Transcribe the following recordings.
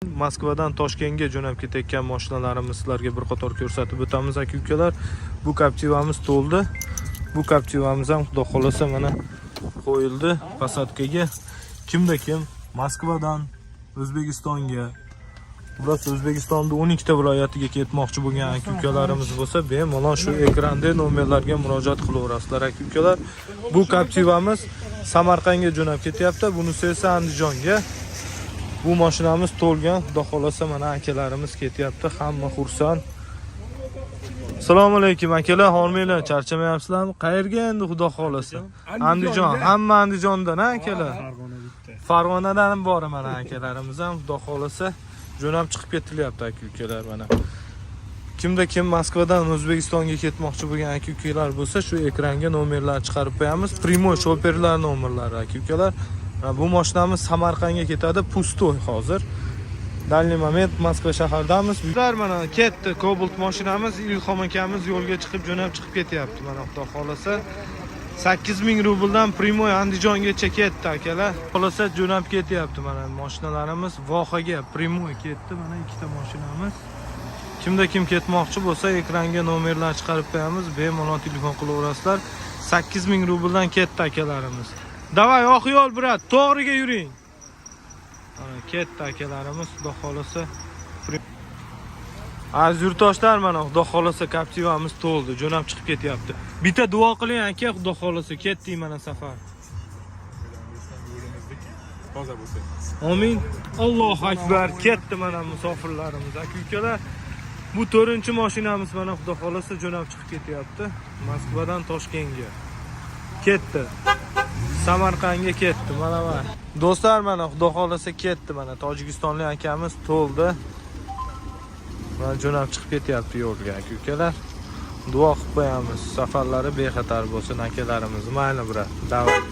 Moskvadan Toshkentga jo'nab ketayotgan mashinalarimiz sizlarga bir qator ko'rsatib o'tamiz aka-ukalar. Bu Captiva'miz to'ldi. Bu Captiva'miz ham xudo xolasa mana qo'yildi posадкаga. Kimda kim Moskvadan O'zbekistonga, burasi O'zbekistonda 12 ta viloyatiga ketmoqchi bo'lgan aka-ukalarimiz bo'lsa, bemalol shu ekranda nomerlarga murojaat qilaverasizlar aka-ukalar. Bu Captiva'miz Samarqandga jo'nab ketyapti, bunisi esa Andijonga. Bu mashinamiz to'lgan, xudo xolasa mana akalarimiz ketyapti, hamma xursand. Assalomu alaykum akalar, hormanglar, charchamayapsizlarmi? Qayerga endi xudo xolasa? Andijon, hamma Andijondan akalar. Farg'onadan ham bor mana akalarimiz ham xudo xolasa jo'nab chiqib ketilyapti aka-ukalar mana. Kimda kim Moskvadan O'zbekistonga ketmoqchi bo'lgan aka-ukalar bo'lsa, shu ekranga nomerlar chiqarib qo'yamiz. Primoy shoferlar nomerlari aka-ukalar. Bu mashinamiz Samarqandga ketadi, pustoy hozir. Dalniy moment Moskva shahardamiz. Ular mana ketdi, Cobalt mashinamiz, Ilhom akamiz yo'lga chiqib jo'nab chiqib ketyapti mana xudo xolasa. 8000 rubldan Primoy Andijongacha ketdi akalar. Xolasa jo'nab ketyapti mana mashinalarimiz Vohaga Primoy ketdi mana ikkita mashinamiz. Kimda kim ketmoqchi bo'lsa, ekranga nomerlar chiqarib qo'yamiz, bemalol telefon qilaverasizlar. 8000 rubldan ketdi akalarimiz. Davay oq yo'l brat, to'g'riga yuring. Mana ketdi akalarimiz, xudo xolasa. Aziz yurtdoshlar, mana xudo xolasa Captiva'miz to'ldi, jo'nab chiqib ketyapti. Bitta duo qiling aka, xudo xolasa ketdik mana safar. Toza bo'lsin. Amin. Allohu akbar. Ketdi mana musofirlarimiz aka-ukalar. Bu 4-mashinamiz mana xudo xolasa jo'nab chiqib ketyapti. Moskvadan Toshkentga. Ketdi. Samarqandga ketdi mana va. Do'stlar, mana xudo xolasa ketdi mana Tojikistonlik akamiz to'ldi. Mana jo'nab chiqib ketyapti yo'lga aka-ukalar. Duo qilib qo'yamiz, safarlari bexatar bo'lsin akalarimiz. Mayli brat, davom.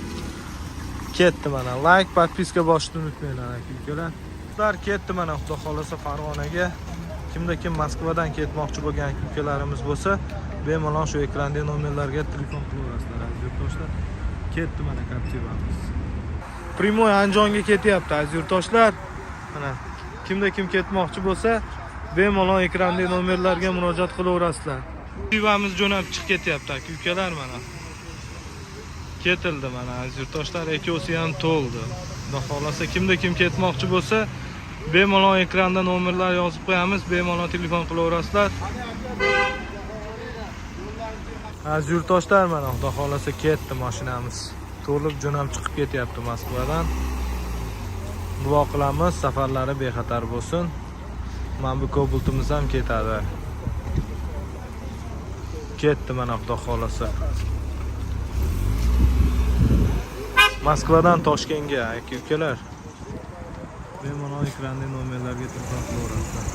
Ketdi mana. Like, podpiska bosishni unutmanglar aka-ukalar. Do'stlar, ketdi mana xudo xolasa Farg'onaga. Kimda kim Moskvadan ketmoqchi bo'lgan aka-ukalarimiz bo'lsa, bemalol shu ekrandagi nomerlarga telefon qilaverasizlar aziz yurtdoshlar. Ketdi mana Captiva'miz. Primoy Andijonga ketyapti aziz yurtdoshlar. Mana kimda kim ketmoqchi bo'lsa, bemalol ekrandagi nomerlarga murojaat qilaverasizlar. Captiva'miz jo'nab chiqib ketyapti aka-ukalar mana. Ketildi mana aziz yurtdoshlar, ekosi ham to'ldi. Xudo xolasa kimda kim ketmoqchi bo'lsa, bemalol ekranda nomerlar yozib qo'yamiz, bemalol telefon qilaverasizlar. Aziz yurtdoshlar, mana xudo xolasa ketdi mashinamiz. To'lib jo'nab chiqib ketyapti Moskvadan. Duo qilamiz, safarlari bexatar bo'lsin. Mana bu Cobaltimiz ham ketadi. Ketdi mana xudo xolasa. Moskvadan Toshkentga aka-ukalar. Bemalol ekrandagi nomerlarga telefon qilaverasizlar.